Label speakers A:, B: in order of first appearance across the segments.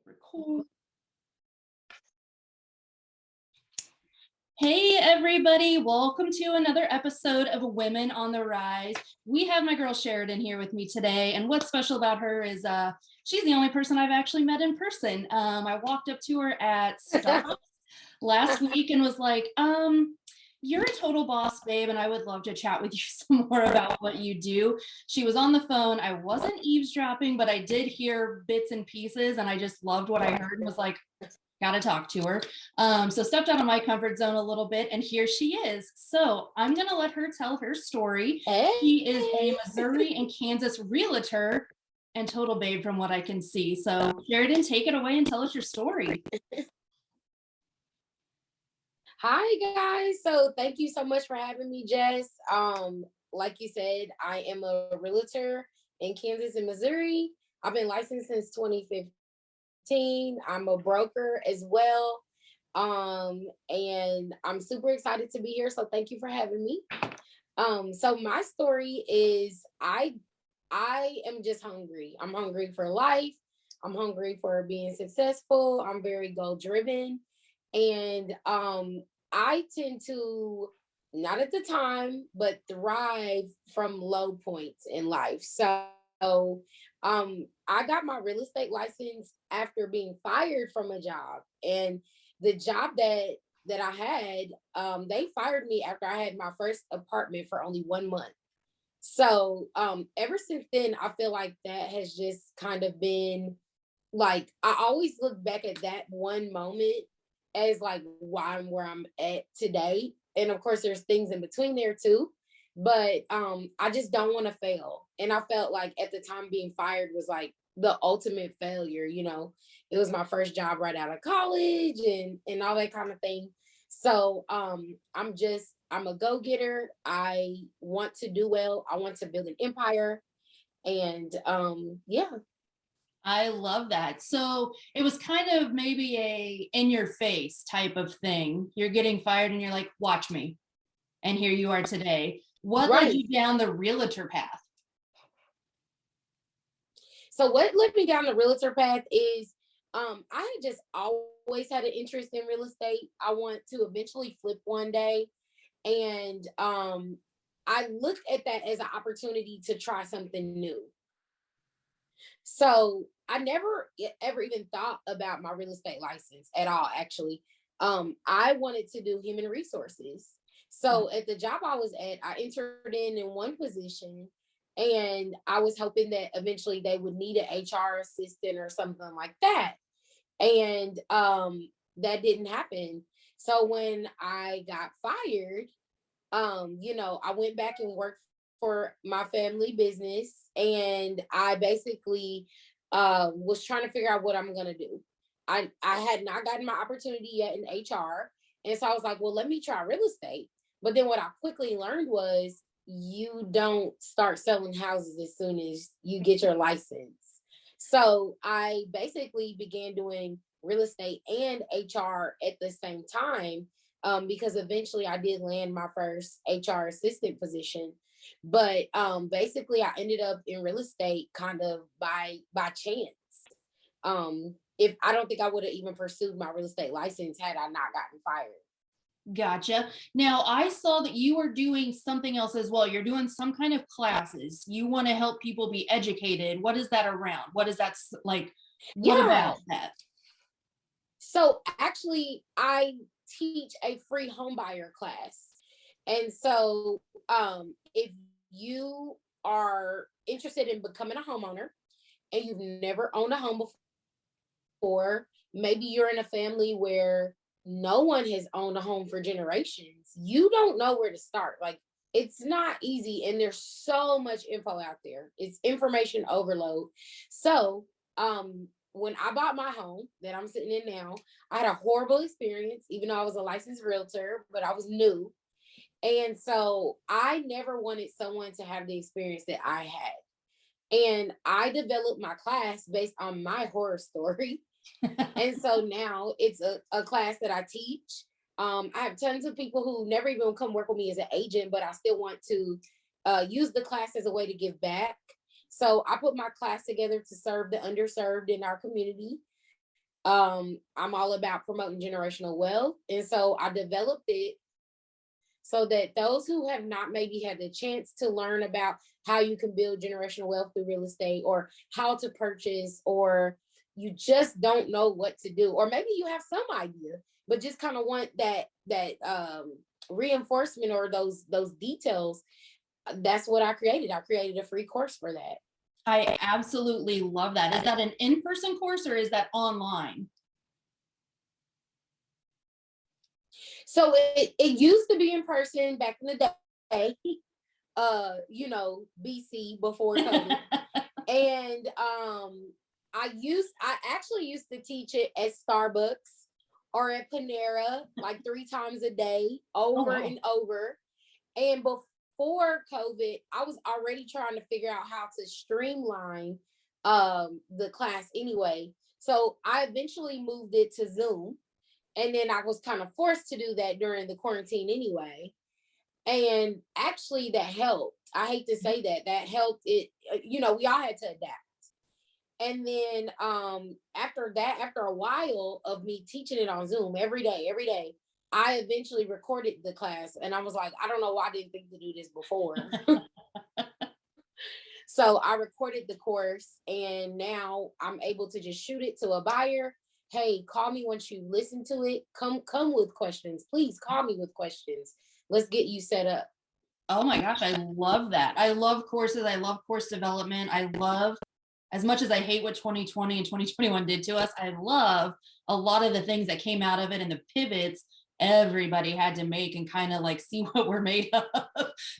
A: Record. Hey everybody, welcome to another episode of Women on the Rise. We have my girl Sharidan here with me today, and what's special about her is she's the only person I've actually met in person. I walked up to her at Starbucks last week and was like, you're a total boss, babe, and I would love to chat with you some more about what you do. She was on the phone. I wasn't eavesdropping, but I did hear bits and pieces, and I just loved what I heard and was like, gotta talk to her. So stepped out of my comfort zone a little bit, and here she is. So I'm gonna let her tell her story.
B: Hey.
A: She is a Missouri and Kansas realtor and total babe from what I can see. So Sharidan, take it away and tell us your story.
B: Hi guys. So thank you so much for having me, Jess. Like you said, I am a realtor in Kansas and Missouri. I've been licensed since 2015. I'm a broker as well. And I'm super excited to be here. So thank you for having me. So my story is I am just hungry. I'm hungry for life. I'm hungry for being successful. I'm very goal driven. And I tend to, not at the time, but thrive from low points in life. So I got my real estate license after being fired from a job. And the job that I had, they fired me after I had my first apartment for only 1 month. So ever since then, I feel like that has just kind of been like, I always look back at that one moment as like why I'm where I'm at today. And of course, there's things in between there too. But I just don't want to fail. And I felt like at the time being fired was like the ultimate failure, you know. It was my first job right out of college and all that kind of thing. So I'm a go-getter. I want to do well. I want to build an empire. And yeah.
A: I love that. So it was kind of maybe a in your face type of thing. You're getting fired and you're like, watch me. And here you are today. What led
B: Right.
A: you down the realtor path?
B: So what led me down the realtor path is I had just always had an interest in real estate. I want to eventually flip one day. And I looked at that as an opportunity to try something new. So I never ever even thought about my real estate license at all, actually. I wanted to do human resources. So at the job I was at, I entered in one position and I was hoping that eventually they would need an HR assistant or something like that. And that didn't happen. So when I got fired, I went back and worked for my family business, and I basically was trying to figure out what I'm gonna do. I had not gotten my opportunity yet in HR, and so I was like, well, let me try real estate. But then what I quickly learned was you don't start selling houses as soon as you get your license. So I basically began doing real estate and HR at the same time, because eventually I did land my first HR assistant position. But basically, I ended up in real estate kind of by chance. If I don't think I would have even pursued my real estate license had I not gotten fired.
A: Gotcha. Now, I saw that you were doing something else as well. You're doing some kind of classes. You want to help people be educated. What is that around? What is that like? What
B: Yeah.
A: about that?
B: So actually, I teach a free homebuyer class. And so if you are interested in becoming a homeowner and you've never owned a home before, maybe you're in a family where no one has owned a home for generations, you don't know where to start. Like, it's not easy, and there's so much info out there. It's information overload. So, when I bought my home that I'm sitting in now, I had a horrible experience, even though I was a licensed realtor, but I was new. And so I never wanted someone to have the experience that I had. And I developed my class based on my horror story. And so now it's a class that I teach. I have tons of people who never even come work with me as an agent, but I still want to use the class as a way to give back. So I put my class together to serve the underserved in our community. I'm all about promoting generational wealth. And so I developed it so that those who have not maybe had the chance to learn about how you can build generational wealth through real estate, or how to purchase, or you just don't know what to do, or maybe you have some idea but just kind of want that reinforcement or those details. That's what I created a free course for that.
A: I absolutely love that. Is that an in-person course or is that online?
B: So it used to be in person back in the day, BC, before COVID. And I actually used to teach it at Starbucks or at Panera like 3 times a day,
A: Oh,
B: over
A: wow.
B: and over. And before COVID, I was already trying to figure out how to streamline the class anyway. So I eventually moved it to Zoom. And then I was kind of forced to do that during the quarantine anyway. And actually that helped. I hate to say that helped it, we all had to adapt. And then after that, after a while of me teaching it on Zoom every day, I eventually recorded the class. And I was like, I don't know why I didn't think to do this before. So I recorded the course, and now I'm able to just shoot it to a buyer. Hey, call me once you listen to it. Come with questions. Please call me with questions. Let's get you set up.
A: Oh my gosh, I love that. I love courses. I love course development. I love, as much as I hate what 2020 and 2021 did to us, I love a lot of the things that came out of it and the pivots everybody had to make, and kind of like see what we're made of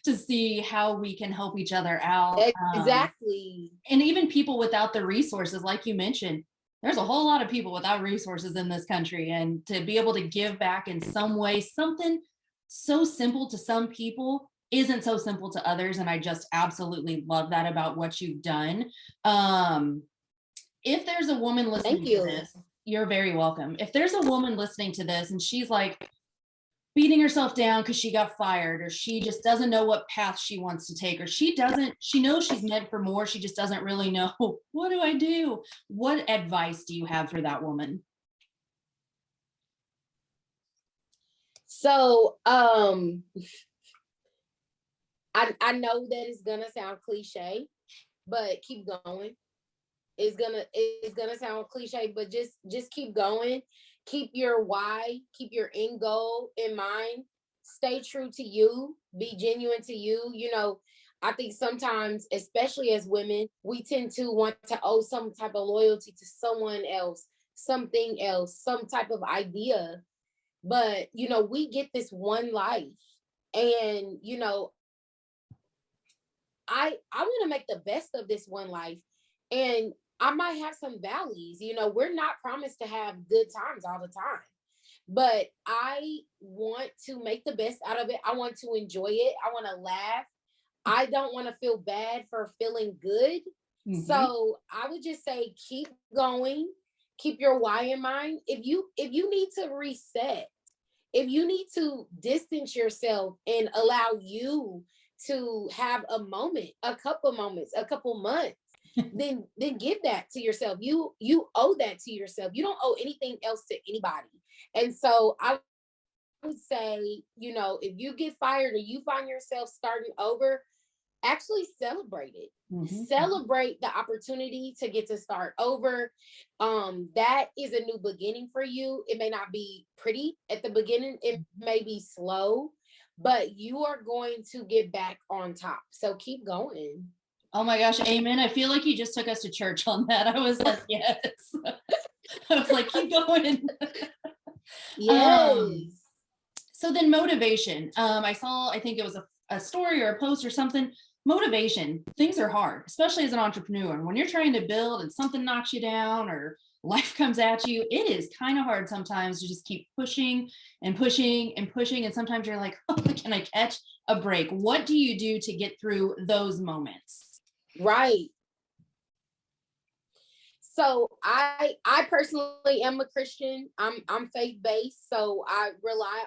A: to see how we can help each other out.
B: Exactly.
A: And even people without the resources, like you mentioned, there's a whole lot of people without resources in this country, and to be able to give back in some way, something so simple to some people isn't so simple to others. And I just absolutely love that about what you've done. If there's a woman listening to this, you're very welcome. If there's a woman listening to this and she's like beating herself down because she got fired, or she just doesn't know what path she wants to take, or she knows she's meant for more, she just doesn't really know, what do I do? What advice do you have for that woman?
B: So I know that it's gonna sound cliche, but keep going. It's gonna sound cliche, but just keep going. Keep your why, keep your end goal in mind. Stay true to you, be genuine to you. I think sometimes, especially as women, we tend to want to owe some type of loyalty to someone else, something else, some type of idea. But we get this one life. And I want to make the best of this one life. And I might have some valleys. We're not promised to have good times all the time. But I want to make the best out of it. I want to enjoy it. I want to laugh. I don't want to feel bad for feeling good. Mm-hmm. So I would just say keep going. Keep your why in mind. If you need to reset, if you need to distance yourself and allow you to have a moment, a couple moments, a couple months, then give that to yourself. You owe that to yourself. You don't owe anything else to anybody. And so I would say, if you get fired or you find yourself starting over, actually celebrate it. Mm-hmm. Celebrate the opportunity to get to start over. That is a new beginning for you. It may not be pretty at the beginning. It may be slow, but you are going to get back on top. So keep going.
A: Oh my gosh, amen. I feel like you just took us to church on that. I was like, yes. I was like, keep going.
B: Yes.
A: So then motivation. I think it was a story or a post or something. Motivation. Things are hard, especially as an entrepreneur. And when you're trying to build and something knocks you down or life comes at you, it is kind of hard sometimes to just keep pushing and pushing and pushing. And sometimes you're like, oh, can I catch a break? What do you do to get through those moments?
B: Right. So I personally am a Christian. I'm faith-based, so I rely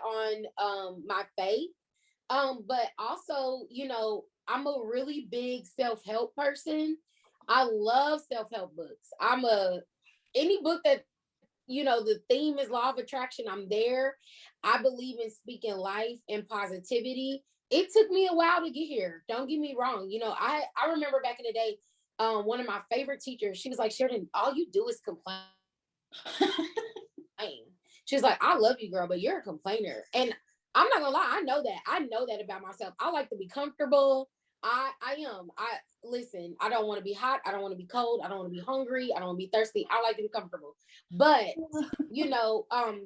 B: on my faith. But also, I'm a really big self-help person. I love self-help books. Any book that the theme is law of attraction. I'm there. I believe in speaking life and positivity. It took me a while to get here. Don't get me wrong. I remember back in the day, one of my favorite teachers, she was like, Sheridan, all you do is complain. She was like, I love you, girl, but you're a complainer. And I'm not gonna lie, I know that about myself. I like to be comfortable. I am. Listen, I don't want to be hot. I don't want to be cold. I don't want to be hungry. I don't want to be thirsty. I like to be comfortable. But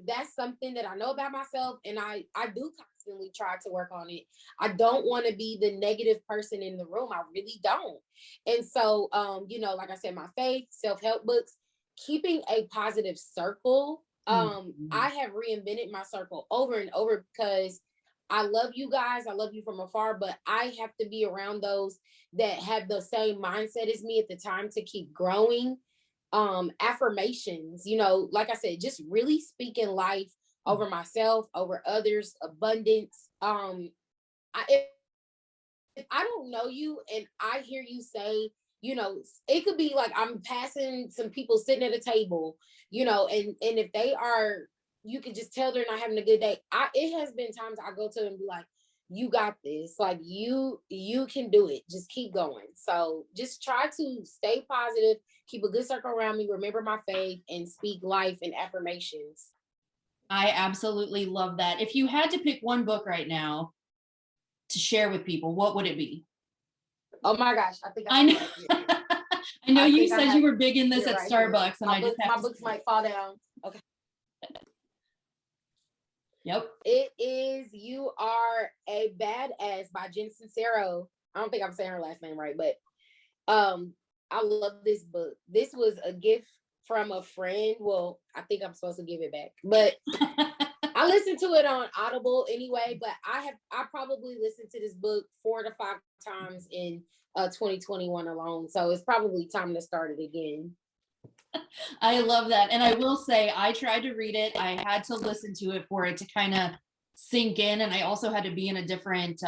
B: that's something that I know about myself, and I do constantly try to work on it. I don't want to be the negative person in the room. I really don't. And so like I said, my faith, self-help books, keeping a positive circle. I have reinvented my circle over and over because I love you guys. I love you from afar, but I have to be around those that have the same mindset as me at the time to keep growing. Affirmations, like I said, just really speaking life over myself, over others, abundance. If I don't know you and I hear you say, it could be like I'm passing some people sitting at a table, and if they are, you can just tell they're not having a good day. It has been times I go to them and be like, you got this, like you can do it. Just keep going. So just try to stay positive, keep a good circle around me, remember my faith, and speak life and affirmations.
A: I absolutely love that. If you had to pick one book right now to share with people, what would it be?
B: Oh my gosh, I think
A: I know. I know you said you were big in this at Starbucks, and
B: my books might fall down. Okay.
A: Yep.
B: It is You Are a Badass by Jen Sincero. I don't think I'm saying her last name right, but I love this book. This was a gift from a friend. Well, I think I'm supposed to give it back, but I listened to it on Audible anyway, but I probably listened to this book 4 to 5 times in 2021 alone. So it's probably time to start it again.
A: I love that. And I will say, I tried to read it. I had to listen to it for it to kind of sink in. And I also had to be in a different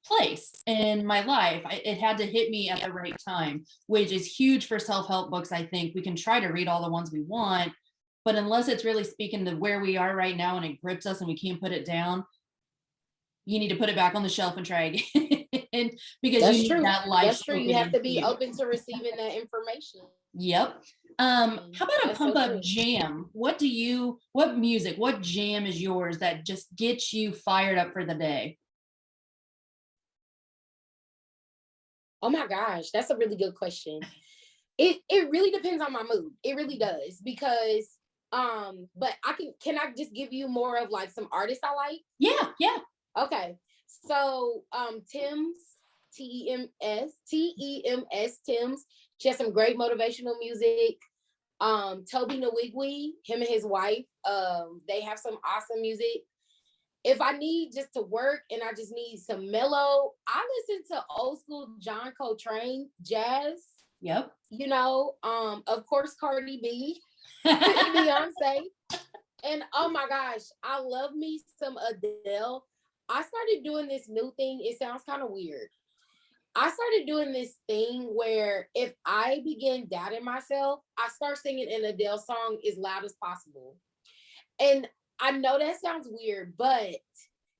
A: place in my life. It had to hit me at the right time, which is huge for self-help books. I think we can try to read all the ones we want, but unless it's really speaking to where we are right now and it grips us and we can't put it down, you need to put it back on the shelf and try again. Because
B: that's
A: you
B: true.
A: need that life.
B: That's true. You have to be open to receiving that information.
A: Yep. How about a pump up
B: true.
A: jam? What music, what jam is yours that just gets you fired up for the day?
B: Oh my gosh, that's a really good question. It really depends on my mood. It really does, because but can I just give you more of like some artists I like?
A: Yeah.
B: Okay. So Tim's, Tems, Tim's. She has some great motivational music. Toby Nwigwe, him and his wife, they have some awesome music. If I need just to work and I just need some mellow, I listen to old school John Coltrane jazz.
A: Yep.
B: Of course, Cardi B, Beyonce. And oh my gosh, I love me some Adele. I started doing this new thing. It sounds kind of weird. I started doing this thing where if I begin doubting myself, I start singing an Adele song as loud as possible. And I know that sounds weird, but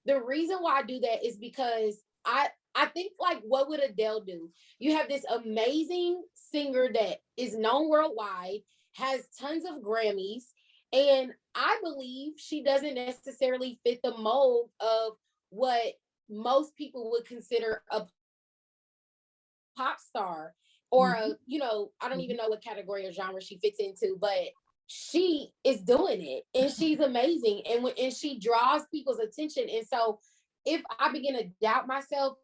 B: the reason why I do that is because I think, like, what would Adele do? You have this amazing singer that is known worldwide, has tons of Grammys, and I believe she doesn't necessarily fit the mold of what most people would consider a pop star, or I don't even know what category or genre she fits into, but she is doing it and she's amazing, and she draws people's attention. And so if I begin to doubt myself,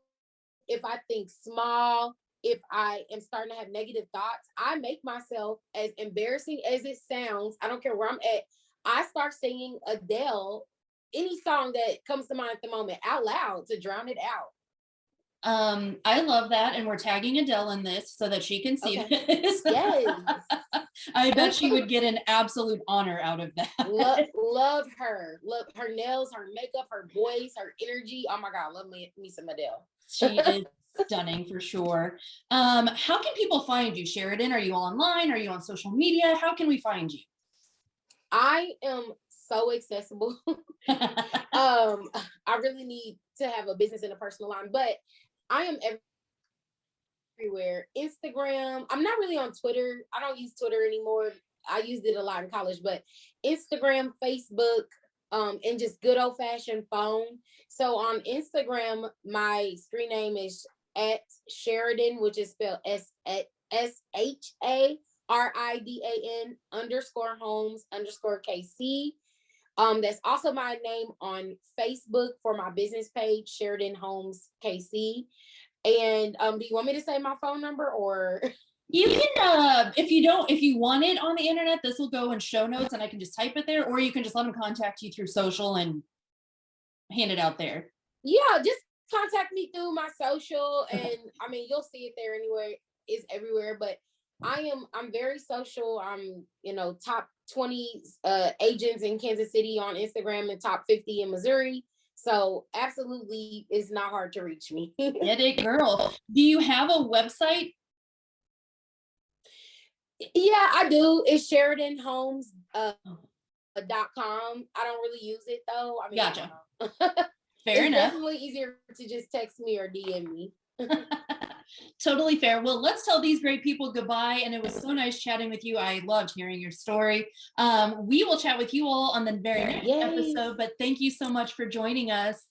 B: if I think small, if I am starting to have negative thoughts, I make myself, as embarrassing as it sounds, I don't care where I'm at, I start singing Adele, any song that comes to mind at the moment, out loud to drown it out.
A: I love that, and we're tagging Adele in this so that she can see this.
B: Yes.
A: I bet she would get an absolute honor out of that.
B: Love her. Love her nails, her makeup, her voice, her energy. Oh my God, love me some Adele.
A: She is stunning for sure. How can people find you, Sharidan? Are you online? Are you on social media? How can we find you?
B: I am so accessible. I really need to have a business and a personal line, but I am everywhere. Instagram. I'm not really on Twitter. I don't use Twitter anymore. I used it a lot in college, but Instagram, Facebook, and just good old fashioned phone. So on Instagram, my screen name is at Sheridan, which is spelled SHARIDAN underscore Holmes underscore KC. That's also my name on Facebook for my business page, Sheridan Holmes KC. And do you want me to say my phone number or?
A: You can, if you want it on the internet, this will go in show notes and I can just type it there, or you can just let them contact you through social and hand it out there.
B: Yeah, just contact me through my social, and I mean you'll see it there anywhere. It's everywhere, but I'm very social. I'm top 20 agents in Kansas City on Instagram and top 50 in Missouri. So absolutely, it's not hard to reach me.
A: Get it, girl. Do you have a website?
B: Yeah, I do. It's Sheridan Homes .com. I don't really use it though. I mean,
A: Gotcha.
B: Fair
A: enough.
B: Definitely easier to just text me or DM me.
A: Totally fair. Well, let's tell these great people goodbye. And it was so nice chatting with you. I loved hearing your story. We will chat with you all on the very next episode, but thank you so much for joining us.